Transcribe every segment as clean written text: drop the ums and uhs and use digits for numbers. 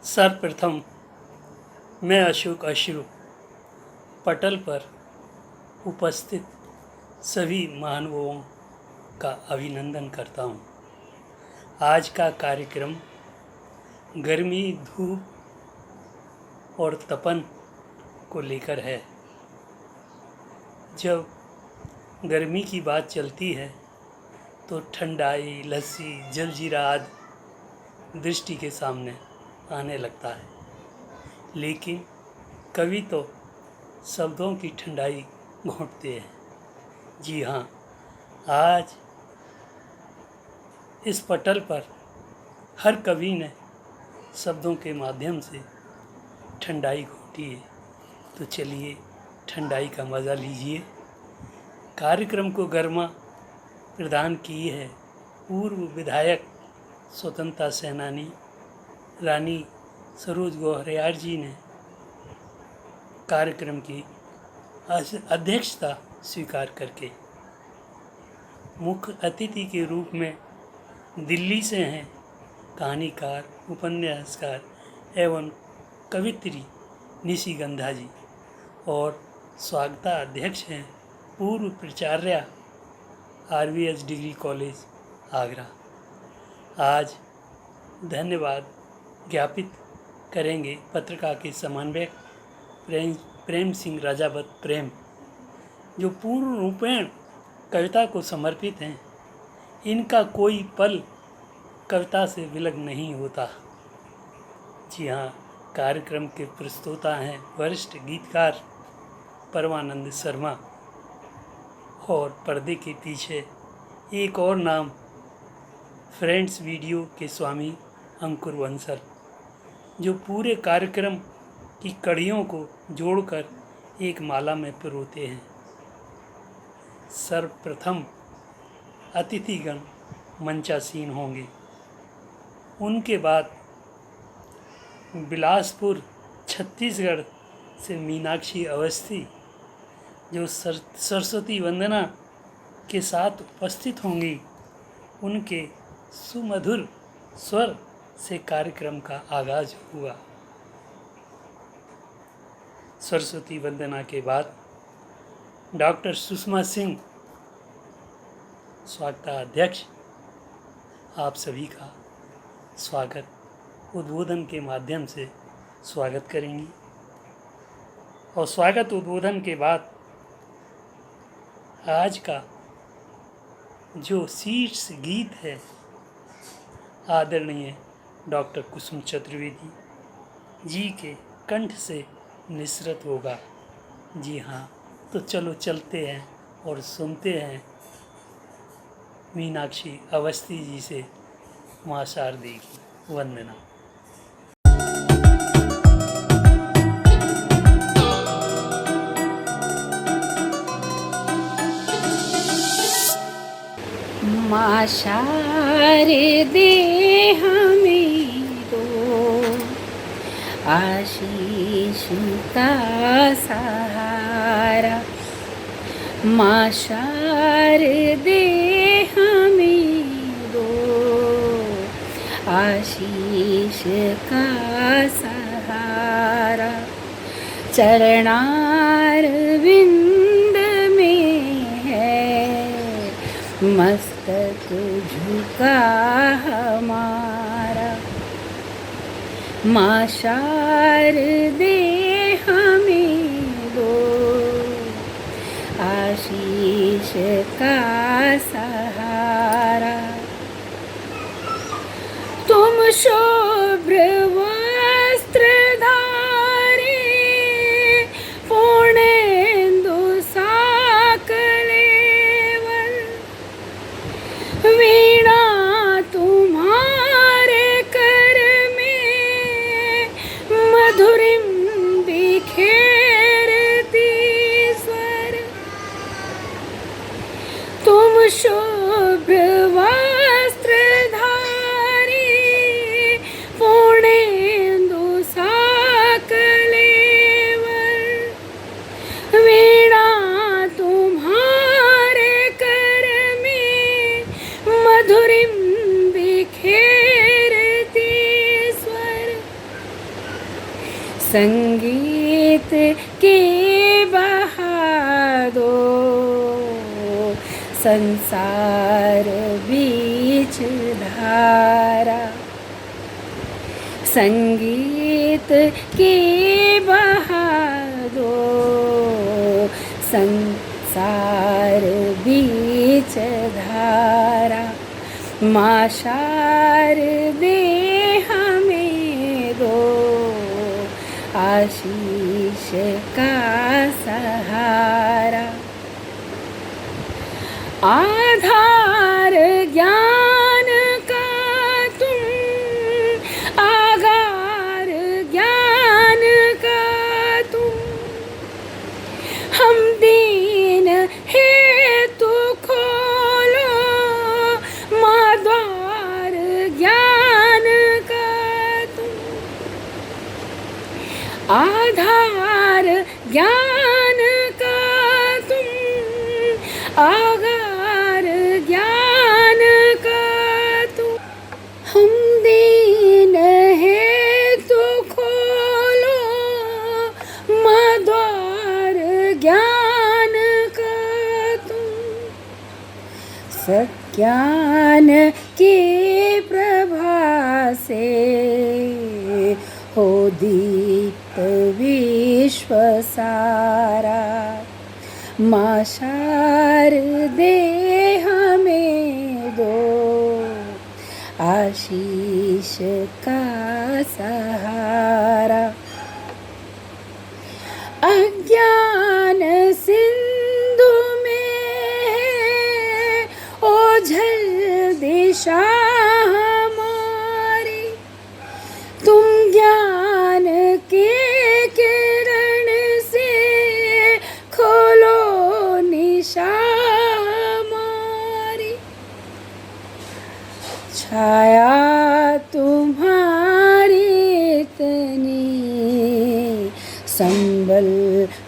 सर्वप्रथम मैं अशोक अश्रु पटल पर उपस्थित सभी महानुभावों का अभिनंदन करता हूँ। आज का कार्यक्रम गर्मी, धूप और तपन को लेकर है। जब गर्मी की बात चलती है तो ठंडाई, लस्सी, जलजीरा आदि दृष्टि के सामने आने लगता है, लेकिन कवि तो शब्दों की ठंडाई घोंटते हैं। जी हाँ, आज इस पटल पर हर कवि ने शब्दों के माध्यम से ठंडाई घोंटी है, तो चलिए ठंडाई का मज़ा लीजिए। कार्यक्रम को गर्मा प्रदान की है पूर्व विधायक, स्वतंत्रता सेनानी रानी सरोज गौहरियार जी ने कार्यक्रम की अध्यक्षता स्वीकार करके। मुख्य अतिथि के रूप में दिल्ली से हैं कहानीकार, उपन्यासकार एवं कवित्री निशिगंधा जी, और स्वागताध्यक्ष हैं पूर्व प्राचार्य RVS डिग्री कॉलेज आगरा। आज धन्यवाद ज्ञापित करेंगे पत्रिका के समन्वयक प्रेम सिंह राजावत प्रेम, जो पूर्ण रूपेण कविता को समर्पित हैं। इनका कोई पल कविता से विलग नहीं होता। जी हाँ, कार्यक्रम के प्रस्तोता हैं वरिष्ठ गीतकार परमानंद शर्मा, और पर्दे के पीछे एक और नाम फ्रेंड्स वीडियो के स्वामी अंकुर बंसल, जो पूरे कार्यक्रम की कड़ियों को जोड़कर एक माला में पिरोते हैं। सर्वप्रथम अतिथिगण मंचासीन होंगे। उनके बाद बिलासपुर छत्तीसगढ़ से मीनाक्षी अवस्थी, जो सरस्वती वंदना के साथ उपस्थित होंगी। उनके सुमधुर स्वर से कार्यक्रम का आगाज हुआ। सरस्वती वंदना के बाद डॉक्टर सुषमा सिंह, स्वागताध्यक्ष, आप सभी का स्वागत उद्बोधन के माध्यम से स्वागत करेंगी। और स्वागत उद्बोधन के बाद आज का जो शीर्ष गीत है, आदरणीय डॉक्टर कुसुम चतुर्वेदी जी के कंठ से निसृत होगा। जी हाँ, तो चलो चलते हैं और सुनते हैं मीनाक्षी अवस्थी जी से माँ शारदे की वंदना। माँ शारदे हमें दो आशीष का सहारा। माँ शारदे हमें दो आशीष का सहारा। चरणारविंद में है मस्तक झुका हमारा। माँ शारदे हमें दो आशीष का सहारा। तुम शुभ्र वस्त्र शोभ्र संगीत के बहा दो, संसार बीच धारा। संगीत के बहा दो, संसार बीच धारा। माँ शारदे हमें दो, आशीष का सहारा। आधार ज्ञान का तुम, आगार ज्ञान का तुम। हम दीन है तो खोलो माँ द्वार ज्ञान का तुम। आधार ज्ञान का तुम, आगार ज्ञान का तुम। हम दीन है तो खोलो माँ द्वार ज्ञान का तुम। सज्ञान के प्रभा से हो दीप्त विश्व सारा। माँ शारदे हमें दो, आशीष का सहारा। अज्ञान सिंधु में है ओझल दिशा हमारी। तुम ज्ञान के किरण से खोलो निशा हमारी। छाया तुम्हारी इतनी, संबल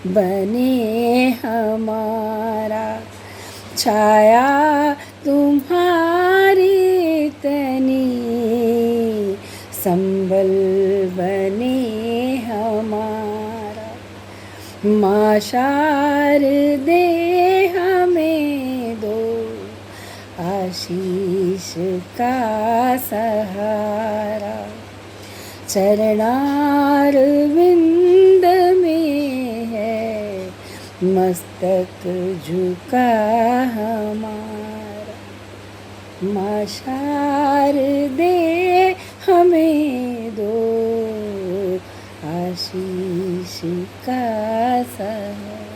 बने हमारा। छाया तुम्हारी इतनी, संबल बने हमारा। माँ शारदे हमें दो, आशीष का सहारा। चरणार विंद में है मस्तक झुका हमारा। माँ शारदे हमें दो, आशीष का सहारा।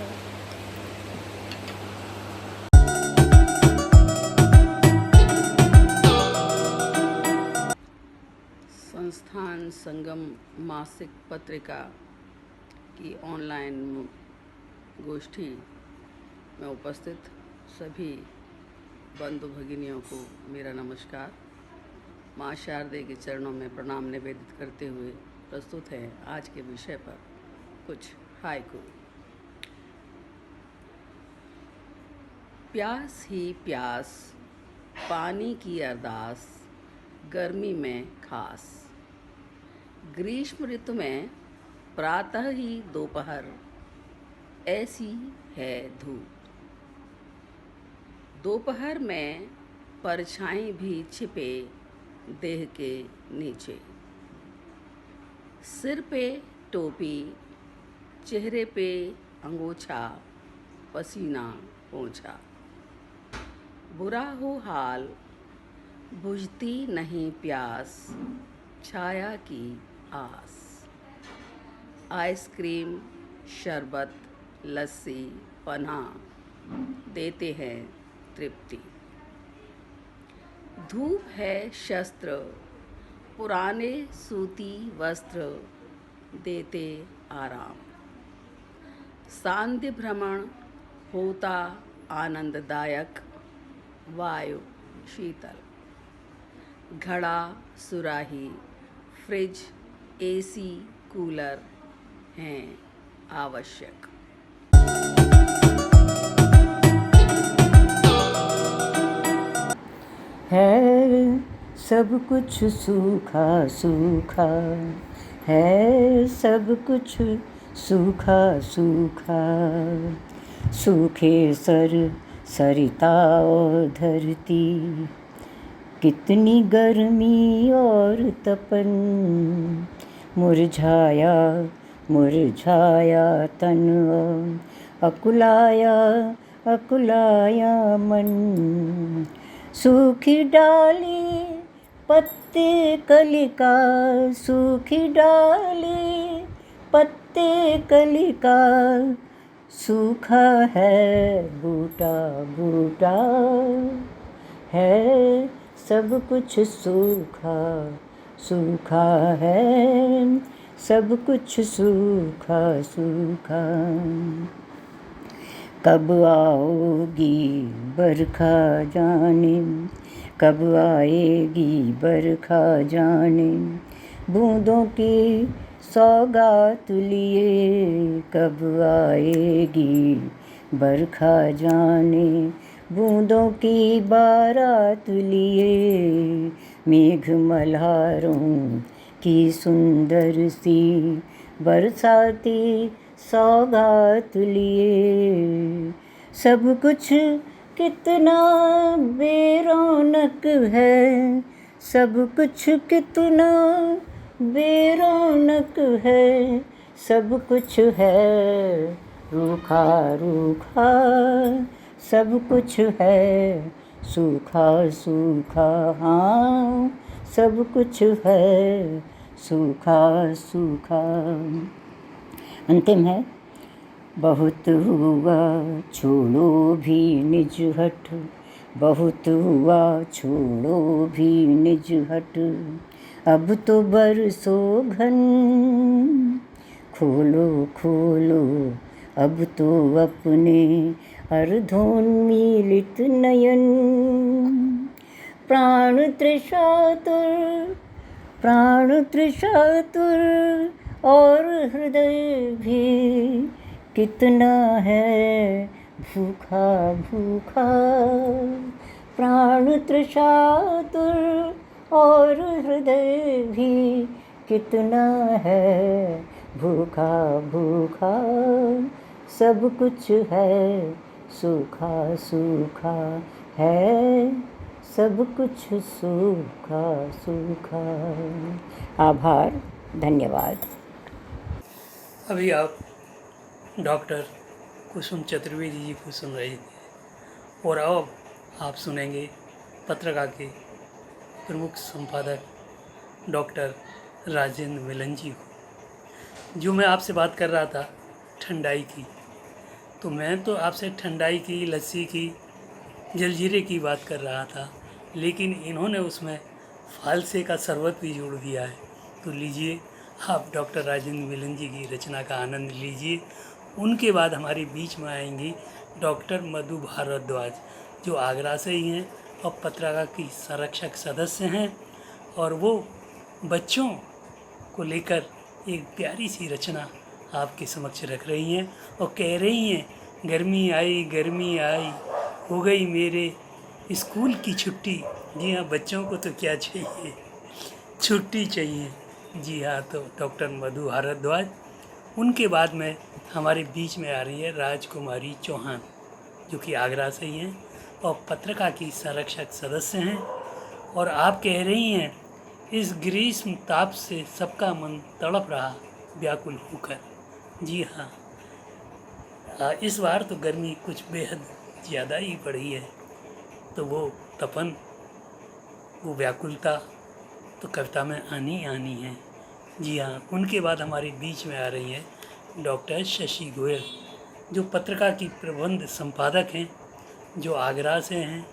संस्थान संगम मासिक पत्रिका की ऑनलाइन गोष्ठी में उपस्थित सभी बंधु भगिनियों को मेरा नमस्कार। माँ शारदे के चरणों में प्रणाम निवेदित करते हुए प्रस्तुत है आज के विषय पर कुछ हाइकू। प्यास ही प्यास, पानी की अरदास, गर्मी में खास। ग्रीष्म ऋतु में प्रातः ही दोपहर, ऐसी है धूप। दोपहर में परछाई भी छिपे देह के नीचे। सिर पे टोपी, चेहरे पे अंगोछा, पसीना पोंछा। बुरा हो हाल, बुझती नहीं प्यास, छाया की आस। आइसक्रीम, शरबत, लस्सी, पनाह देते हैं तृप्ति। धूप है शस्त्र, पुराने सूती वस्त्र देते आराम। सांध्य भ्रमण होता आनंददायक, वायु शीतल। घड़ा, सुराही, फ्रिज, एसी, कूलर हैं आवश्यक। है सब कुछ सूखा सूखा, है सब कुछ सूखा सूखा। सूखे सर सरिता और धरती, कितनी गर्मी और तपन। मुरझाया मुरझाया तन, अकुलाया अकुलाया मन। सूखी डाली पत्ते कलिका, सूखी डाली पत्ते कलिका। सूखा है बूटा बूटा, है सब कुछ सूखा सूखा है। सब कुछ सूखा सूखा। कब आओगी बरखा जाने, कब आएगी बरखा जाने। बूंदों की सौगात लिए, कब आएगी बरखा जाने। बूंदों की बारात लिए, मेघ मल्हारों की सुंदर सी बरसाती सौगात लिए। सब कुछ कितना बेरौनक है, सब कुछ कितना बेरौनक है। सब कुछ है रूखा रूखा, सब कुछ है सूखा सूखा। हाँ, सब कुछ है सूखा सूखा। अंतिम है। बहुत हुआ छोड़ो भी निज हट, बहुत हुआ छोड़ो भी निज हट। अब तो बरसों घन, खोलो खोलो अब तो अपने अर्धोन्मीलित नयन। प्राण तृषातुर, प्राण तृषातुर और हृदय भी कितना है भूखा भूखा। प्राण तृषातुर और हृदय भी कितना है भूखा भूखा। सब कुछ है सूखा सूखा है, सब कुछ सूखा सूखा। आभार, धन्यवाद। अभी आप डॉक्टर कुसुम चतुर्वेदी जी को सुन रहे थे और अब आप सुनेंगे पत्रिका के प्रमुख संपादक डॉक्टर राजेंद्र मिलन जी को। जो मैं आपसे बात कर रहा था ठंडाई की, तो मैं तो आपसे ठंडाई की, लस्सी की, जलजीरे की बात कर रहा था, लेकिन इन्होंने उसमें फालसे का शरबत भी जोड़ दिया है। तो लीजिए आप डॉक्टर राजेंद्र मिलन जी की रचना का आनंद लीजिए। उनके बाद हमारे बीच में आएंगी डॉक्टर मधु भारद्वाज, जो आगरा से ही हैं और पत्रिका की संरक्षक सदस्य हैं, और वो बच्चों को लेकर एक प्यारी सी रचना आपके समक्ष रख रही हैं और कह रही हैं, गर्मी आई हो गई मेरे स्कूल की छुट्टी। जी हाँ, बच्चों को तो क्या चाहिए, छुट्टी चाहिए। जी हाँ, तो डॉक्टर मधु भारद्वाज। उनके बाद में हमारे बीच में आ रही है राजकुमारी चौहान, जो कि आगरा से ही हैं और पत्रिका की संरक्षक सदस्य हैं, और आप कह रही हैं, इस ग्रीष्म ताप से सबका मन तड़प रहा व्याकुल होकर। जी हाँ, इस बार तो गर्मी कुछ बेहद ज़्यादा ही बढ़ी है, तो वो तपन, वो व्याकुलता तो कविता में आनी है। जी हाँ, उनके बाद हमारे बीच में आ रही हैं डॉक्टर शशि गोयल, जो पत्रिका की प्रबंध संपादक हैं, जो आगरा से हैं,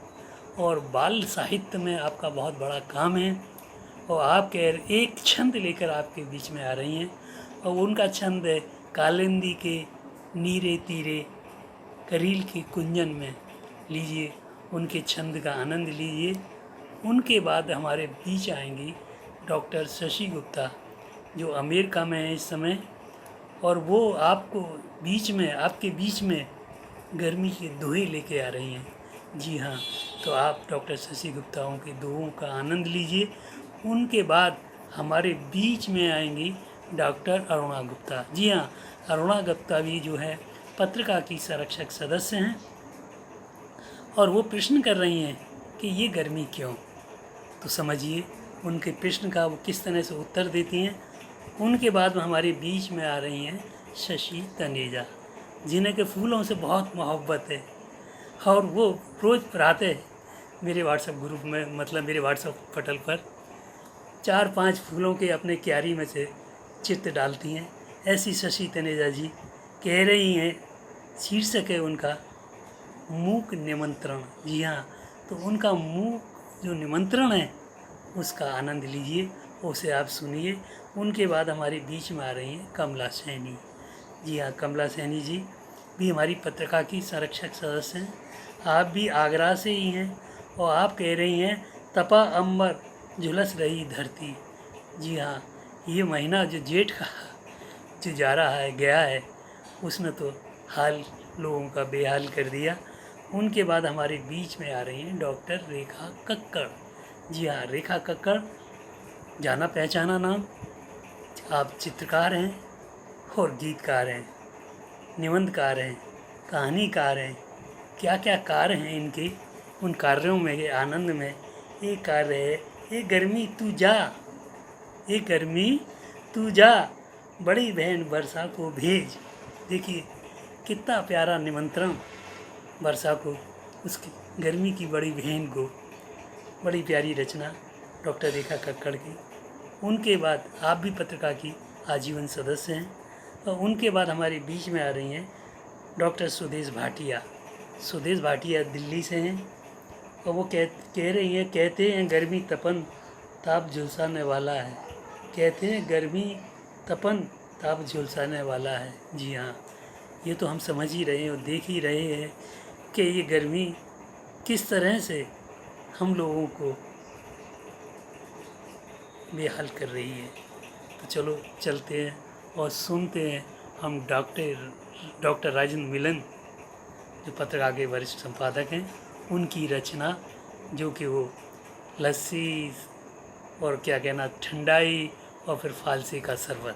और बाल साहित्य में आपका बहुत बड़ा काम है, और आप एक छंद लेकर आपके बीच में आ रही हैं, और उनका छंद है कालिंदी के नीरे तीरे करील के कुंजन में। लीजिए, उनके छंद का आनंद लीजिए। उनके बाद हमारे बीच आएंगी डॉक्टर शशि गुप्ता, जो अमेरिका में है इस समय, और वो आपके बीच में गर्मी के दोहे लेके आ रही हैं। जी हाँ, तो आप डॉक्टर शशि गुप्ताओं के दोहों का आनंद लीजिए। उनके बाद हमारे बीच में आएंगी डॉक्टर अरुणा गुप्ता। जी हाँ, अरुणा गुप्ता भी जो है पत्रिका की संरक्षक सदस्य हैं और वो प्रश्न कर रही हैं कि ये गर्मी क्यों। तो समझिए उनके प्रश्न का वो किस तरह से उत्तर देती हैं। उनके बाद में हमारे बीच में आ रही हैं शशि तनेजा, जिन्हें के फूलों से बहुत मोहब्बत है और वो रोज़ प्रातः मेरे व्हाट्सएप ग्रुप में, मतलब मेरे व्हाट्सएप पटल पर 4-5 फूलों के अपने क्यारी में से चित्र डालती हैं। ऐसी शशि तनेजा जी कह रही हैं, शीर्षक है उनका मूक निमंत्रण। जी हाँ, तो उनका मूक जो निमंत्रण है उसका आनंद लीजिए, उसे आप सुनिए। उनके बाद हमारे बीच में आ रही हैं कमला सैनी। जी हाँ, कमला सैनी जी भी हमारी पत्रिका की संरक्षक सदस्य हैं। आप भी आगरा से ही हैं और आप कह रही हैं तपा अंबर झुलस रही धरती। जी हाँ, ये महीना जो जेठ का जो जा रहा है, गया है, उसने तो हाल लोगों का बेहाल कर दिया। उनके बाद हमारे बीच में आ रही हैं डॉक्टर रेखा कक्कड़। जी हाँ, रेखा कक्कड़ जाना पहचाना नाम। आप चित्रकार हैं और गीतकार हैं, निबंधकार हैं, कहानीकार हैं, क्या क्या कार्य हैं इनके। उन कार्यों में के आनंद में एक कार्य है ये गर्मी तू जा, ये गर्मी तू जा, बड़ी बहन वर्षा को भेज। देखिए कितना प्यारा निमंत्रण वर्षा को, उसकी गर्मी की बड़ी बहन को। बड़ी प्यारी रचना डॉक्टर रेखा कक्कड़ की। उनके बाद आप भी पत्रिका की आजीवन सदस्य हैं और उनके बाद हमारे बीच में आ रही हैं डॉक्टर सुदेश भाटिया। सुदेश भाटिया दिल्ली से हैं और वो कह रही हैं, कहते हैं गर्मी तपन ताप झुलसाने वाला है। कहते हैं गर्मी तपन ताप झुलसाने वाला है। जी हाँ, ये तो हम समझ ही रहे हैं और देख ही रहे हैं कि ये गर्मी किस तरह से हम लोगों को बेहाल कर रही है। तो चलो चलते हैं और सुनते हैं हम डॉक्टर राजेंद्र मिलन, जो पत्रिका के वरिष्ठ संपादक हैं, उनकी रचना, जो कि वो लस्सी और क्या कहना ठंडाई और फिर फालसे का शरबत।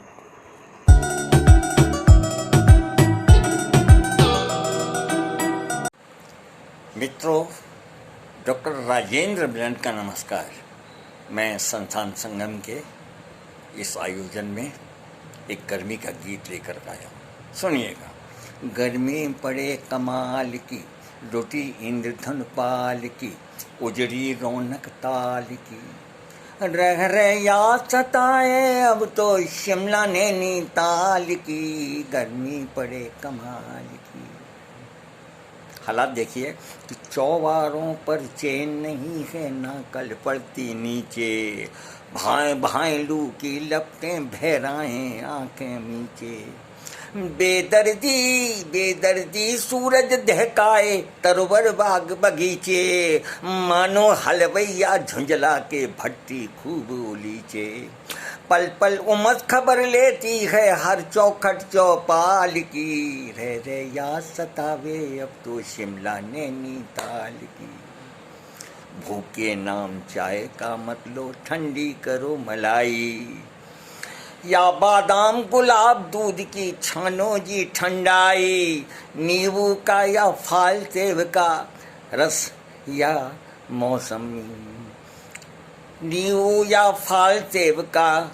मित्रों, डॉक्टर राजेंद्र मिलन का नमस्कार। मैं संस्थान संगम के इस आयोजन में एक गर्मी का गीत लेकर आया हूँ। सुनिएगा। गर्मी पड़े कमाल की, रोटी इंद्रधन पाल की, उजड़ी रौनक ताल की, रह याद सताए अब तो शिमला नैनीताल की, गर्मी पड़े कमाल की। हालात देखिए कि चौबारों पर चैन नहीं है, ना कल पड़ती नीचे, भाएं भाएं लू की लपटें बहराएं आंखें नीचे, बेदर्दी बेदर्दी सूरज दहकाए तरवर बाग बगीचे, मानो हलवैया झुंझला के भट्टी खूब उलीचे, पल पल उमस खबर लेती है हर चौखट चौपाल की, रह याद सतावे अब तो शिमला नैनीताल की, भूखे नाम चाय का मत लो ठंडी करो मलाई, या बादाम गुलाब दूध की छानो जी ठंडाई, नींबू का या फाल सेब का रस या मौसमी, नींबू या फाल सेब का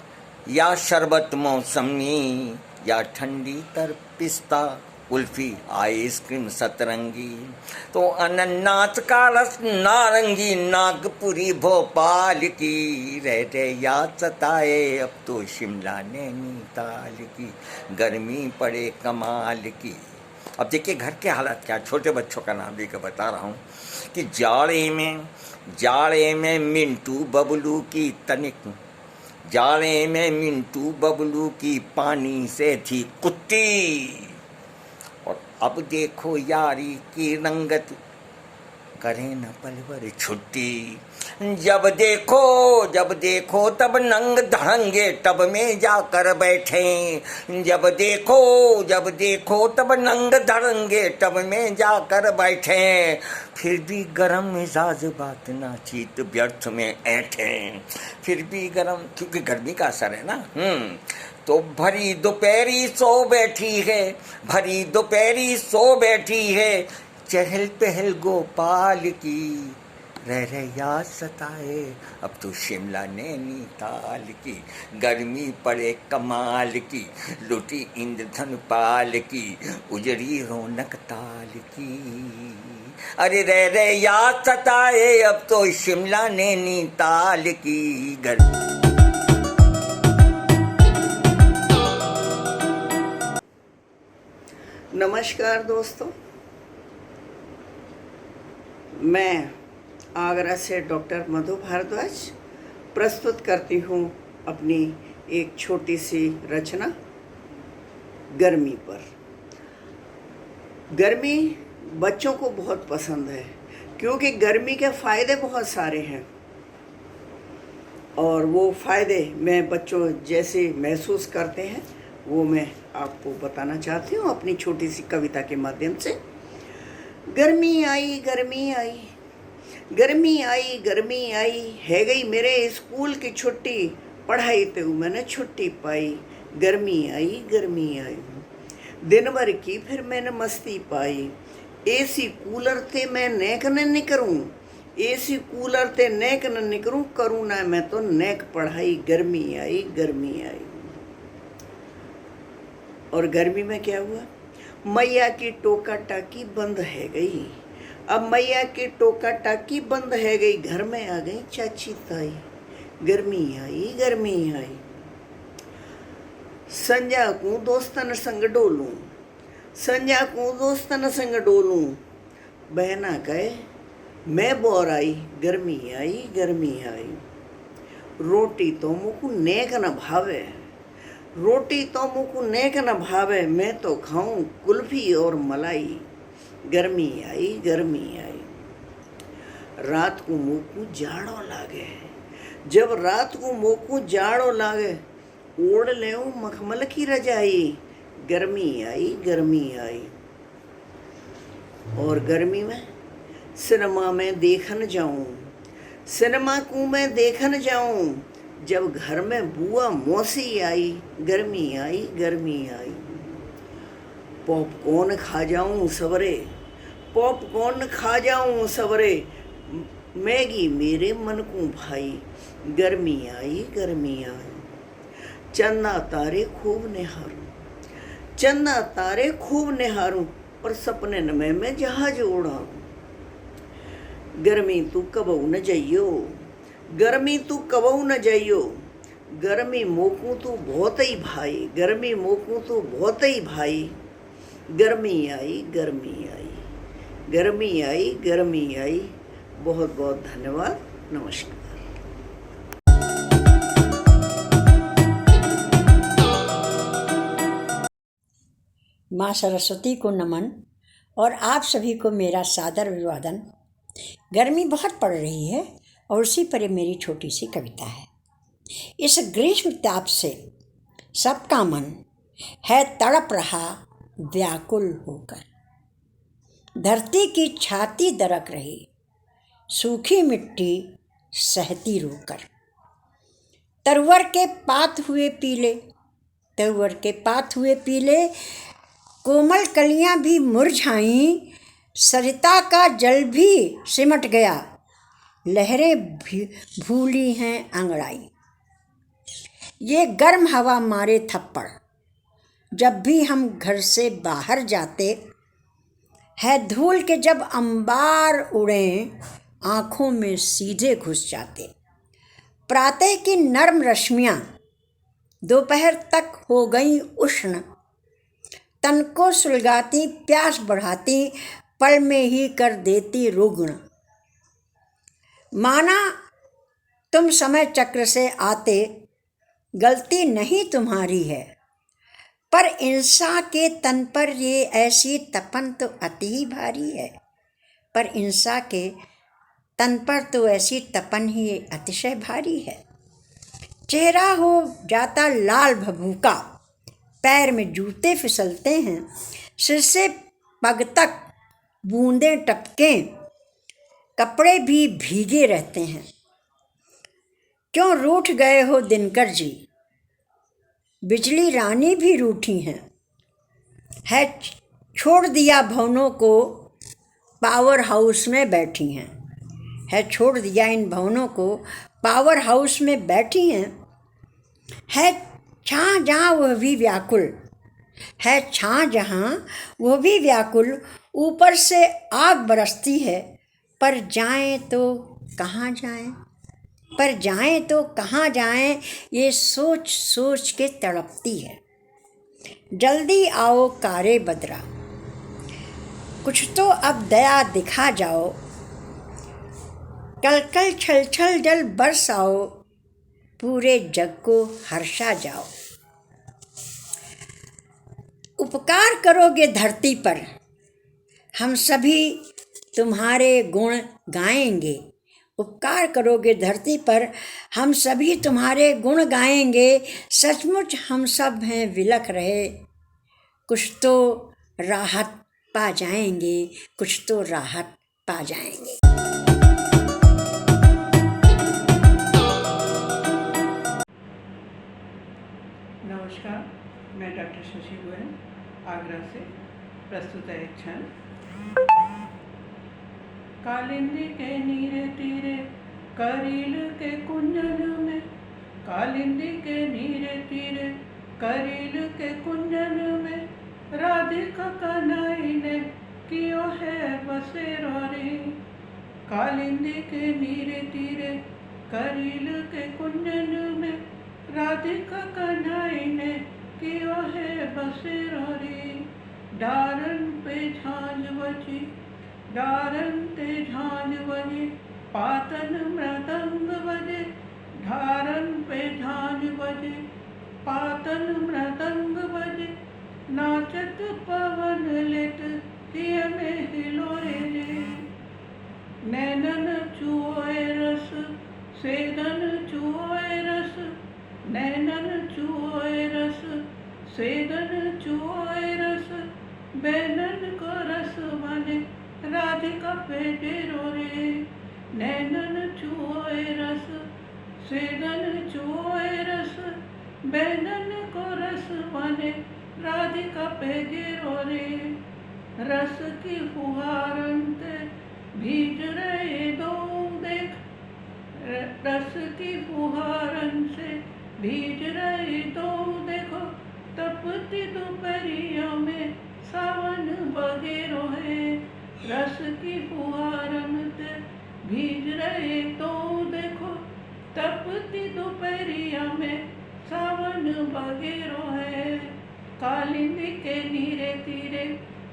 या शरबत मौसमी, या ठंडी तर पिस्ता कुल्फी आइसक्रीम सतरंगी, तो अनन्नास का रस नारंगी नागपुरी भोपाल की, रहते याद सताए अब तो शिमला नैनीताल की, गर्मी पड़े कमाल की। अब देखिए घर के हालात क्या, छोटे बच्चों का नाम लेकर बता रहा हूँ कि जाड़े में मिंटू बबलू की तनिक, जाड़े में मिंटू बबलू की पानी से थी कुत्ती, और अब देखो यारी की रंगत करें न पल भर छुट्टी, जब देखो तब नंग धड़ंगे टब में जाकर बैठे, जब देखो तब नंग धड़ंगे टब में जाकर बैठे, फिर भी गरम मिजाज बात ना चीत व्यर्थ में ऐठे, फिर भी गरम, क्योंकि गर्मी का असर है ना। तो भरी दोपहरी सो बैठी है, भरी दोपहरी सो बैठी है, चहल पहल गोपाल की, रह याद सताए अब तो शिमला नैनीताल की, गर्मी पड़े कमाल की, लुटी इंद्रधन पाल की, उजड़ी रौनक ताल की, अरे रह याद सताए अब तो शिमला नैनीताल की गर्मी। नमस्कार दोस्तों, मैं आगरा से डॉक्टर मधु भारद्वाज प्रस्तुत करती हूँ अपनी एक छोटी सी रचना गर्मी पर। गर्मी बच्चों को बहुत पसंद है क्योंकि गर्मी के फ़ायदे बहुत सारे हैं और वो फ़ायदे मैं बच्चों जैसे महसूस करते हैं वो मैं आपको बताना चाहती हूँ अपनी छोटी सी कविता के माध्यम से। गर्मी आई गर्मी आई, गर्मी आई गर्मी आई, है गई मेरे स्कूल की छुट्टी, पढ़ाई तो मैंने छुट्टी पाई, गर्मी आई गर्मी आई, दिन भर की फिर मैंने मस्ती पाई, एसी कूलर थे मैं नेक न निकरूं, एसी कूलर थे नेक न निकरूं, करूँ ना मैं तो नेक पढ़ाई, गर्मी आई गर्मी आई। और गर्मी में क्या हुआ, मैया की टोका टाकी बंद है गई, अब मैया की टोका टाकी बंद है गई, घर में आ गई चाची ताई, गर्मी आई गर्मी आई। संजा को दोस्तन संग डोलूं, संजा को दोस्तन संग डोलूं, बहना कहे मैं बोर आई, गर्मी आई गर्मी आई। रोटी तो मुझको नेक न भावे, रोटी तो मुझको नेक न भावे, मैं तो खाऊं कुल्फी और मलाई, गर्मी आई गर्मी आई। रात को मुझको जाड़ो लागे, जब रात को मुझको जाड़ो लागे, ओढ़ ले मखमल की रजाई, गर्मी आई गर्मी आई। और गर्मी में सिनेमा में देखन जाऊं, सिनेमा को मैं देखन जाऊं, जब घर में बुआ मौसी आई, गर्मी आई गर्मी आई। पॉपकॉर्न खा जाऊं सवरे, पॉपकॉर्न खा जाऊं सवरे, मैगी मेरे मन को भाई, गर्मी आई गर्मी आई। चंदा तारे खूब निहारूं, चंदा तारे खूब निहारूं, और सपने में मैं जहाज उड़ाऊं, गर्मी तू कबू न जइयो, गर्मी तू कबू न जइयो, गर्मी मोकू तू बहुत ही भाई, गर्मी मोकू तू बहुत ही भाई, गर्मी आई गर्मी आई, गर्मी आई गर्मी आई। बहुत बहुत धन्यवाद, नमस्कार। माँ सरस्वती को नमन और आप सभी को मेरा सादर अभिवादन। गर्मी बहुत पड़ रही है और उसी पर मेरी छोटी सी कविता है। इस ग्रीष्म ताप से सबका मन है तड़प रहा व्याकुल होकर, धरती की छाती दरक रही, सूखी मिट्टी सहती रोकर, तरवर के पात हुए पीले, तरवर के पात हुए पीले, कोमल कलियां भी मुरझाईं, सरिता का जल भी सिमट गया, लहरें भी भूली हैं अंगड़ाई। ये गर्म हवा मारे थप्पड़, जब भी हम घर से बाहर जाते है, धूल के जब अंबार उड़ें आँखों में सीधे घुस जाते। प्रातः की नर्म रश्मियाँ दोपहर तक हो गई उष्ण, तन को सुलगाती प्यास बढ़ाती, पल में ही कर देती रुग्ण। माना तुम समय चक्र से आते, गलती नहीं तुम्हारी है, पर इंसान के तन पर ये ऐसी तपन तो अति ही भारी है, पर इंसान के तन पर तो ऐसी तपन ही अतिशय भारी है। चेहरा हो जाता लाल भभूका, पैर में जूते फिसलते हैं, सिर से पग तक बूंदें टपकें, कपड़े भी भीगे रहते हैं। क्यों रूठ गए हो दिनकर जी, बिजली रानी भी रूठी हैं। है छोड़ दिया भवनों को, पावर हाउस में बैठी हैं। है छोड़ दिया इन भवनों को, पावर हाउस में बैठी हैं। है छाँ जहाँ वह भी व्याकुल, है छाँ जहाँ वह भी व्याकुल। ऊपर से आग बरसती है, पर जाएं तो कहाँ जाएं, पर जाएं तो कहाँ जाएं, ये सोच सोच के तड़पती है। जल्दी आओ कारे बदरा, कुछ तो अब दया दिखा जाओ। कल कल छल छल जल बरसाओ, पूरे जग को हर्षा जाओ। उपकार करोगे धरती पर, हम सभी तुम्हारे गुण गाएंगे। उपकार करोगे धरती पर, हम सभी तुम्हारे गुण गाएंगे। सचमुच हम सब हैं विलख रहे, कुछ तो राहत पा जाएंगे, कुछ तो राहत पा जाएंगे। नमस्कार, मैं डॉक्टर शशि गोयल आगरा से प्रस्तुत है एक छंद। कालिंदी के नीरे तीरे करील के कुंजन में, कालिंदी के नीरे तीरे करील के कुंजन में, राधिका कन्हई ने कियो है बसेरो रे। कालिंदी के नीरे तीरे करील के कुंजन में, राधिका कन्हई ने कियो है बसेरो रे। डारन पे झांझ बजी, डारन ते झांझ बजे, पातन मृदंग बजे। डारन पे झांझ बजे, पातन मृदंग बजे, नाचत पवन लेत दिए में हिलोरे रे। नैनन चुओए रस, सेदन चुओए रस, नैनन चुओए रस, सेदन चुओए रस, बैनन को रस बने राधिका पे डेरो रे। नैनन चुओए रस, सेदन चुओए रस, बैनन को रस बने राधिका पे डेरो रे। रस की फुहारन ते भीज रहे दो देख, रस की फुहारन से भीज रहे दो देखो। तपती दोपहरिया में सावन बगेरो है, रस की फुहारन से भीज रहे दो देखो। तपती दोपहरिया में सावन बगेरो है। कालिंदी के नीरे तीरे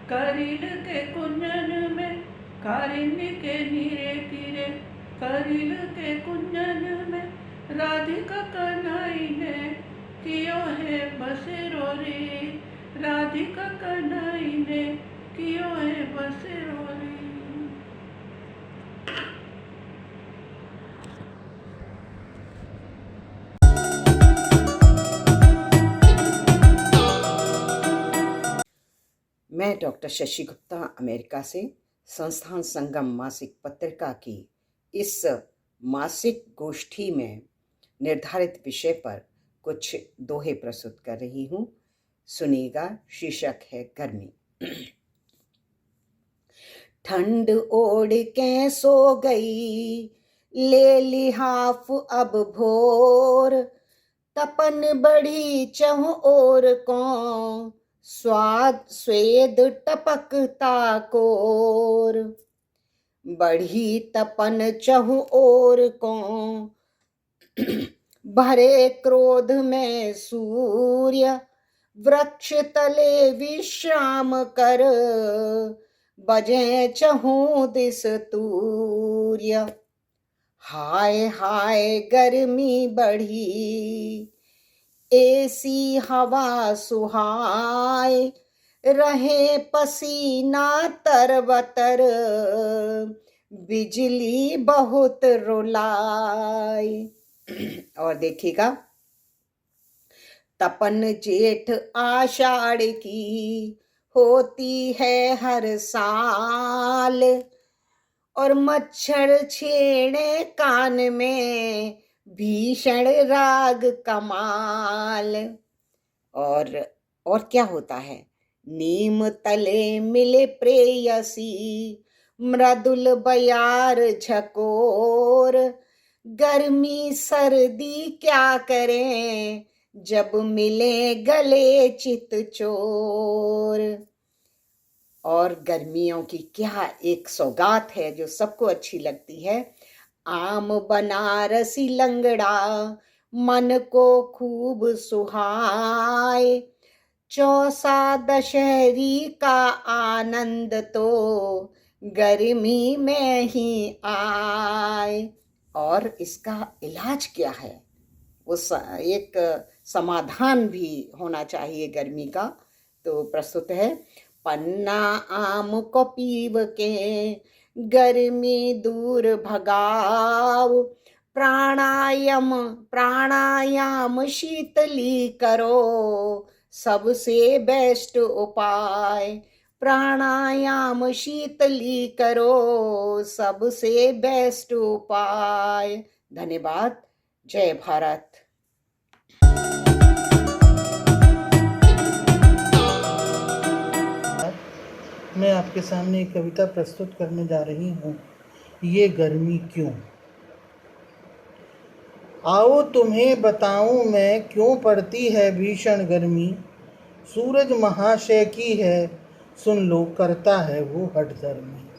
करील के कुंजन में, कालिंदी के नीरे तीरे करील के कुंजन में, राधिका कन्हई ने कियो है बसेरो रे। राधिका कन्हई ने कियो है बसेरो रे। मैं डॉक्टर शशि गुप्ता अमेरिका से संस्थान संगम मासिक पत्रिका की इस मासिक गोष्ठी में निर्धारित विषय पर कुछ दोहे प्रस्तुत कर रही हूँ। सुनिएगा। शीर्षक है गर्मी। ठंड ओढ़ के सो गई, ले लिहाफ अब भोर। तपन बढ़ी चहुं ओर को, स्वाद स्वेद टपकता कोर। बढ़ी तपन चहुं ओर को, भरे क्रोध में सूर्य। वृक्ष तले विश्राम कर, बजे चहुं दिस तूर्य। हाय हाय गर्मी बढ़ी, एसी हवा सुहाय। रहे पसीना तरबतर, बिजली बहुत रुलाए। और देखिएगा। तपन जेठ आषाढ़ की होती है हर साल, और मच्छर छेड़े कान में भीषण राग कमाल। और क्या होता है? नीम तले मिले प्रेयसी, मृदुल बयार झकोर, गर्मी सर्दी क्या करें, जब मिले गले चित चोर। और गर्मियों की क्या एक सौगात है जो सबको अच्छी लगती है। आम बनारसी लंगड़ा मन को खूब सुहाए, चौसा दशहरी का आनंद तो गर्मी में ही आए। और इसका इलाज क्या है? एक समाधान भी होना चाहिए गर्मी का। तो प्रस्तुत है, पन्ना आम को पीव के गर्मी दूर भगाओ, प्राणायाम शीतली करो, सबसे बेस्ट उपाय। प्राणायाम शीतली करो, सबसे बेस्ट उपाय। धन्यवाद। जय भारत। मैं आपके सामने एक कविता प्रस्तुत करने जा रही हूँ, ये गर्मी क्यों। आओ तुम्हें बताऊं मैं क्यों पड़ती है भीषण गर्मी, सूरज महाशय की है सुन लो करता है वो हठधर्मी।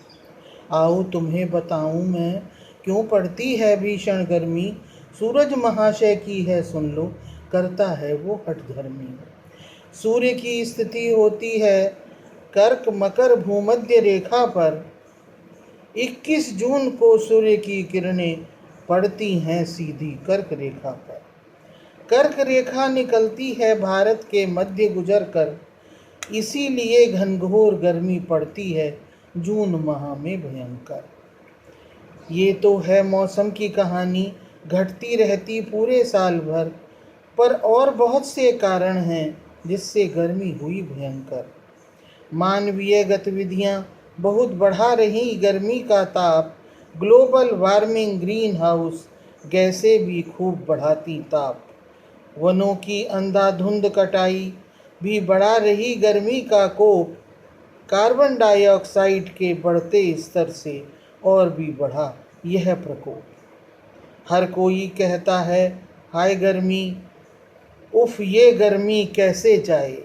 आओ तुम्हें बताऊं मैं क्यों पड़ती है भीषण गर्मी, सूरज महाशय की है सुन लो करता है वो हठधर्मी। सूर्य की स्थिति होती है कर्क मकर भूमध्य रेखा पर, 21 जून को सूर्य की किरणें पड़ती हैं सीधी कर्क रेखा पर। कर्क रेखा निकलती है भारत के मध्य गुजर कर, इसीलिए घनघोर गर्मी पड़ती है जून माह में भयंकर। ये तो है मौसम की कहानी, घटती रहती पूरे साल भर, पर और बहुत से कारण हैं जिससे गर्मी हुई भयंकर। मानवीय गतिविधियां बहुत बढ़ा रही गर्मी का ताप, ग्लोबल वार्मिंग ग्रीन हाउस गैसें भी खूब बढ़ाती ताप। वनों की अंधाधुंध कटाई भी बढ़ा रही गर्मी का कोप, कार्बन डाइऑक्साइड के बढ़ते स्तर से और भी बढ़ा यह प्रकोप। हर कोई कहता है हाय गर्मी, उफ ये गर्मी कैसे जाए।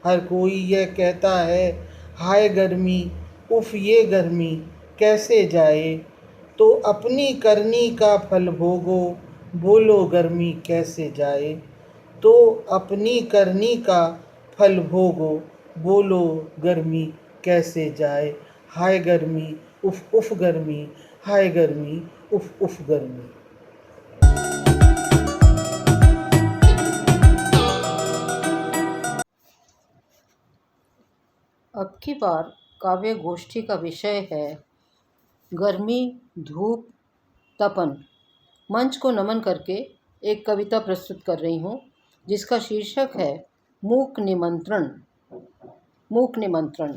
हर कोई यह कहता है हाय गर्मी, उफ ये गर्मी कैसे जाए। तो अपनी करनी का फल भोगो, बोलो गर्मी कैसे जाए। तो अपनी करनी का फल भोगो, बोलो गर्मी कैसे जाए। हाय गर्मी, उफ उफ गर्मी, हाय गर्मी, उफ उफ गर्मी। अब की बार काव्य गोष्ठी का विषय है गर्मी, धूप, तपन। मंच को नमन करके एक कविता प्रस्तुत कर रही हूँ जिसका शीर्षक है मूक निमंत्रण। मूक निमंत्रण।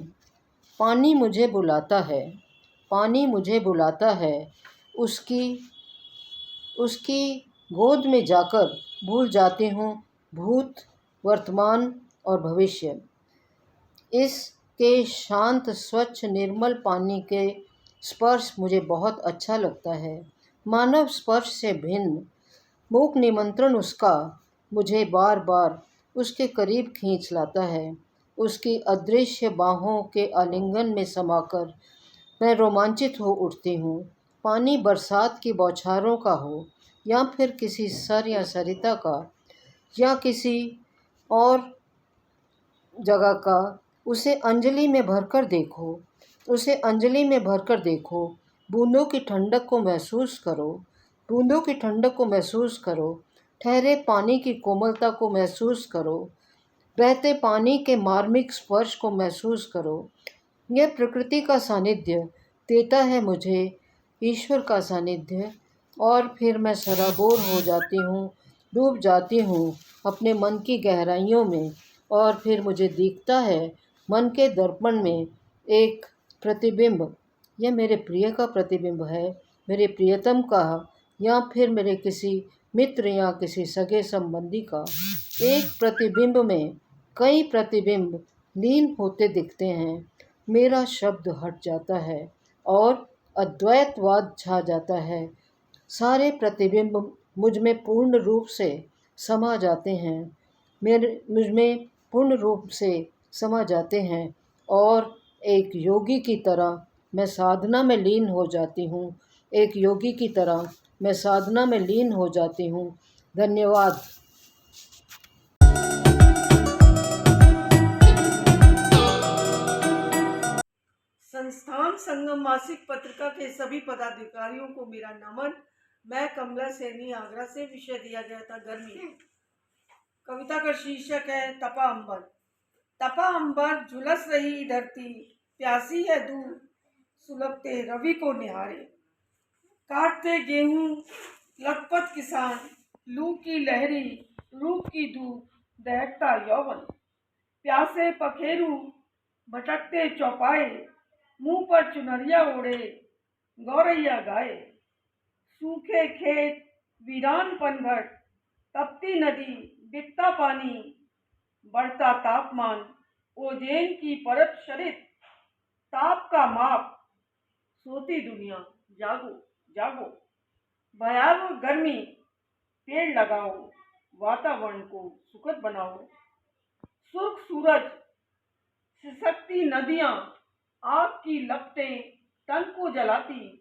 पानी मुझे बुलाता है, पानी मुझे बुलाता है, उसकी गोद में जाकर भूल जाती हूँ भूत, वर्तमान और भविष्य। इसके शांत स्वच्छ निर्मल पानी के स्पर्श मुझे बहुत अच्छा लगता है, मानव स्पर्श से भिन्न। मूक निमंत्रण उसका मुझे बार बार उसके करीब खींच लाता है। उसकी अदृश्य बाहों के आलिंगन में समाकर मैं रोमांचित हो उठती हूँ। पानी बरसात की बौछारों का हो या फिर किसी सर या सरिता का या किसी और जगह का, उसे अंजलि में भरकर देखो, उसे अंजलि में भरकर देखो। बूंदों की ठंडक को महसूस करो, बूंदों की ठंडक को महसूस करो। ठहरे पानी की कोमलता को महसूस करो, बहते पानी के मार्मिक स्पर्श को महसूस करो। यह प्रकृति का सानिध्य देता है मुझे ईश्वर का सानिध्य। और फिर मैं सराबोर हो जाती हूँ, डूब जाती हूँ अपने मन की गहराइयों में। और फिर मुझे दिखता है मन के दर्पण में एक प्रतिबिंब। यह मेरे प्रिय का प्रतिबिंब है, मेरे प्रियतम का, या फिर मेरे किसी मित्र या किसी सगे संबंधी का। एक प्रतिबिंब में कई प्रतिबिंब लीन होते दिखते हैं। मेरा शब्द हट जाता है और अद्वैतवाद छा जाता है। सारे प्रतिबिंब मुझ में पूर्ण रूप से समा जाते हैं। मुझ में पूर्ण रूप से समा जाते हैं और एक योगी की तरह मैं साधना में लीन हो जाती हूँ। एक योगी की तरह मैं साधना में लीन हो जाती हूँ। धन्यवाद। संस्थान संगम मासिक पत्रिका के सभी पदाधिकारियों को मेरा नमन। मैं कमला सैनी आगरा से। विषय दिया गया था गर्मी। कविता का शीर्षक है तपा अंबर। तपा अंबर झुलस रही धरती, प्यासी है दूर सुलगते रवि को निहारे। काटते गेहूं लखपत किसान, लू की लहरी रूप की धूप दहकता यौवन। प्यासे पखेरू भटकते चौपाए, मुंह पर चुनरिया ओढ़े गौरैया गाए। सूखे खेत वीरान पनघट, तपती नदी बिकता पानी, बढ़ता तापमान ओजेन की परत शरित, ताप का माप सोती दुनिया जागो जागो। भयावह गर्मी पेड़ लगाओ, वातावरण को सुखद बनाओ। सुर्ख सूरज सिसकती नदियां, आग की लपटें तन को जलाती।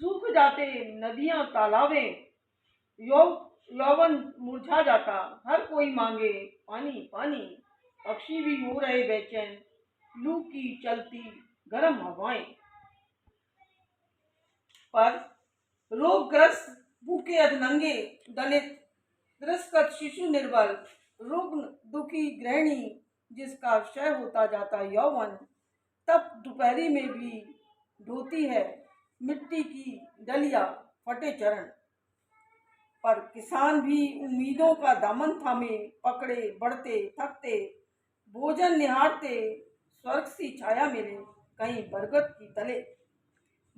सूख जाते नदियां तालाबें, यौवन मुरझा जाता। हर कोई मांगे पानी पानी, पक्षी भी हो रहे बेचैन। लू की चलती गर्म हवाएं पर रोगग्रस्त भूखे अधनंगे दलित, तिरस्कृत शिशु निर्बल, रुग्ण दुखी गृहिणी जिसका क्षय होता जाता यौवन। तब दोपहरी में भी ढोती है मिट्टी की डलिया, फटे चरण पर किसान भी उम्मीदों का दामन थामे पकड़े बढ़ते थकते। भोजन निहारते स्वर्ग सी छाया मिले कहीं बरगद की तले।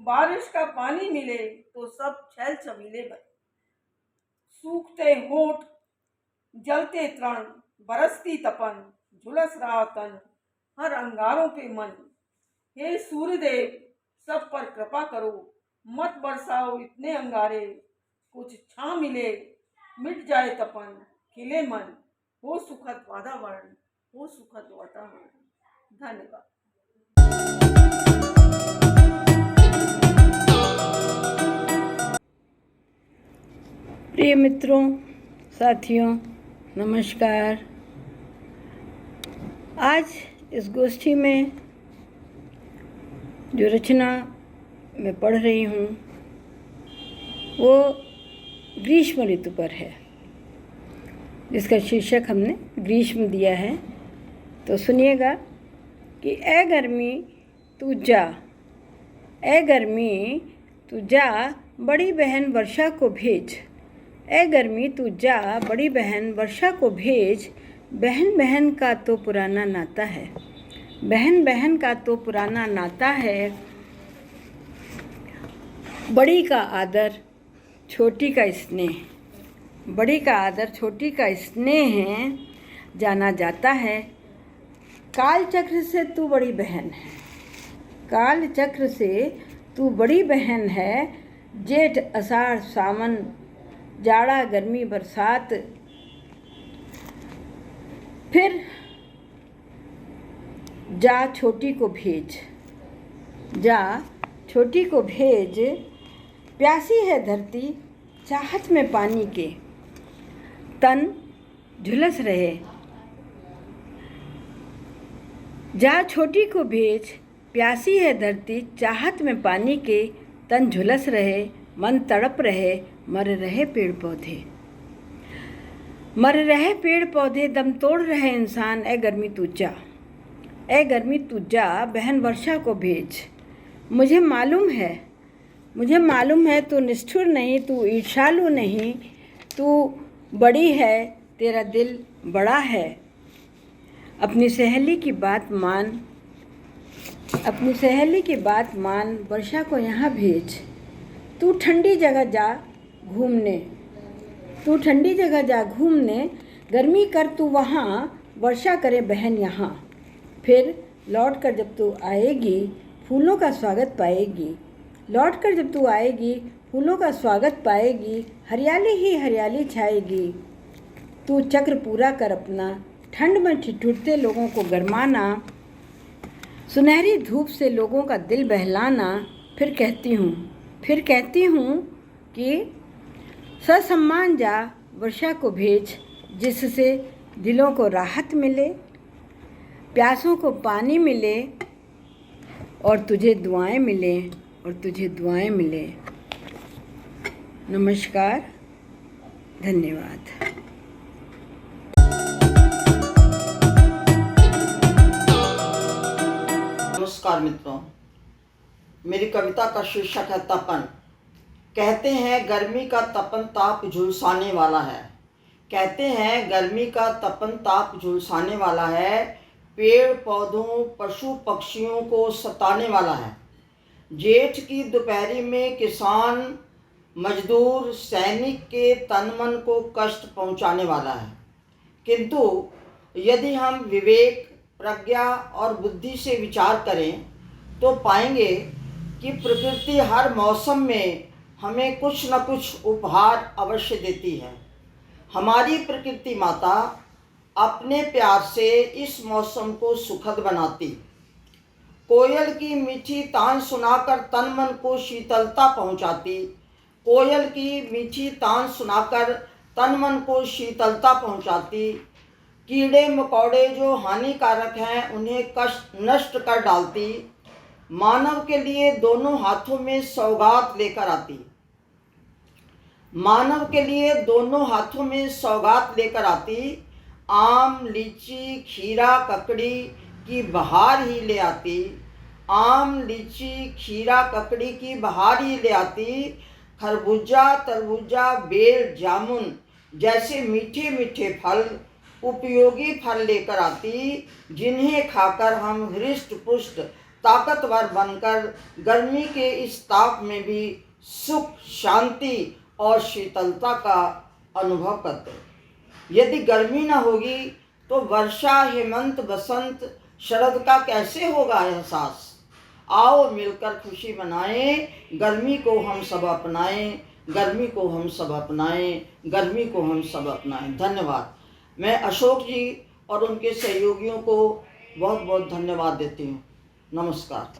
बारिश का पानी मिले तो सब छैल छबीले बने। सूखते होंठ जलते तृण, बरसती तपन, झुलस रहा तन, हर अंगारों पे मन। हे सूर्यदेव सब पर कृपा करो, मत बरसाओ इतने अंगारे। कुछ छां मिले मिट जाए तपन, खिले मन, हो सुखद वातावरण, हो सुखद वातावरण। धन्यवाद। प्रिय मित्रों, साथियों, नमस्कार। आज इस गोष्ठी में जो रचना मैं पढ़ रही हूँ वो ग्रीष्म ऋतु पर है, जिसका शीर्षक हमने ग्रीष्म दिया है। तो सुनिएगा कि ए गर्मी तू जा, ए गर्मी तू जा, बड़ी बहन वर्षा को भेज। ए गर्मी तू जा, बड़ी बहन वर्षा को भेज। बहन बहन का तो पुराना नाता है, बहन बहन का तो पुराना नाता है। बड़ी का आदर छोटी का स्नेह, बड़ी का आदर छोटी का स्नेह है, जाना जाता है। काल चक्र से तू बड़ी बहन है, काल चक्र से तू बड़ी बहन है। जेठ आषाढ़ सावन, जाड़ा गर्मी बरसात, फिर जा छोटी को भेज, जा छोटी को भेज। प्यासी है धरती चाहत में पानी के, तन झुलस रहे। जा छोटी को भेज, प्यासी है धरती चाहत में पानी के, तन झुलस रहे, मन तड़प रहे, मर रहे पेड़ पौधे, मर रहे पेड़ पौधे, दम तोड़ रहे इंसान। ए गर्मी तू जा, ए गर्मी तू जा, बहन वर्षा को भेज। मुझे मालूम है तू निष्ठुर नहीं, तू ईर्ष्यालु नहीं, तू बड़ी है, तेरा दिल बड़ा है। अपनी सहेली की बात मान, अपनी सहेली की बात मान, वर्षा को यहाँ भेज। तू ठंडी जगह जा घूमने, तू ठंडी जगह जा घूमने। गर्मी कर तू वहाँ वर्षा करे बहन यहाँ। फिर लौट कर जब तू आएगी फूलों का स्वागत पाएगी। लौट कर जब तू आएगी फूलों का स्वागत पाएगी। हरियाली ही हरियाली छाएगी। तू चक्र पूरा कर अपना, ठंड में ठिठुरते लोगों को गरमाना, सुनहरी धूप से लोगों का दिल बहलाना। फिर कहती हूँ कि ससम्मान जा वर्षा को भेज, जिससे दिलों को राहत मिले, प्यासों को पानी मिले और तुझे दुआएं मिले। नमस्कार, धन्यवाद। नमस्कार मित्रों, मेरी कविता का शीर्षक है तपन। कहते हैं गर्मी का तपन ताप झुलसाने वाला है। कहते हैं गर्मी का तपन ताप झुलसाने वाला है। पेड़ पौधों पशु पक्षियों को सताने वाला है। जेठ की दोपहरी में किसान मजदूर सैनिक के तन मन को कष्ट पहुंचाने वाला है। किंतु यदि हम विवेक प्रज्ञा और बुद्धि से विचार करें तो पाएंगे कि प्रकृति हर मौसम में हमें कुछ न कुछ उपहार अवश्य देती है। हमारी प्रकृति माता अपने प्यार से इस मौसम को सुखद बनाती। कोयल की मीठी तान सुनाकर तन मन को शीतलता पहुंचाती। कोयल की मीठी तान सुनाकर तन मन को शीतलता पहुंचाती। कीड़े मकोड़े जो हानिकारक हैं उन्हें नष्ट कर डालती। मानव के लिए दोनों हाथों में सौगात लेकर आती। मानव के लिए दोनों हाथों में सौगात लेकर आती। आम लीची खीरा ककड़ी की बहार ही ले आती। आम लीची खीरा ककड़ी की बहार ही ले आती। खरबूजा तरबूजा बेल जामुन जैसे मीठे मीठे फल उपयोगी फल लेकर आती, जिन्हें खाकर हम हृष्ट पुष्ट ताकतवर बनकर गर्मी के इस ताप में भी सुख शांति और शीतलता का अनुभव करते। यदि गर्मी न होगी तो वर्षा हेमंत बसंत शरद का कैसे होगा एहसास। आओ मिलकर खुशी मनाएं, गर्मी को हम सब अपनाएं, गर्मी को हम सब अपनाएं, गर्मी को हम सब अपनाएं। धन्यवाद। मैं अशोक जी और उनके सहयोगियों को बहुत बहुत धन्यवाद देती हूँ। नमस्कार।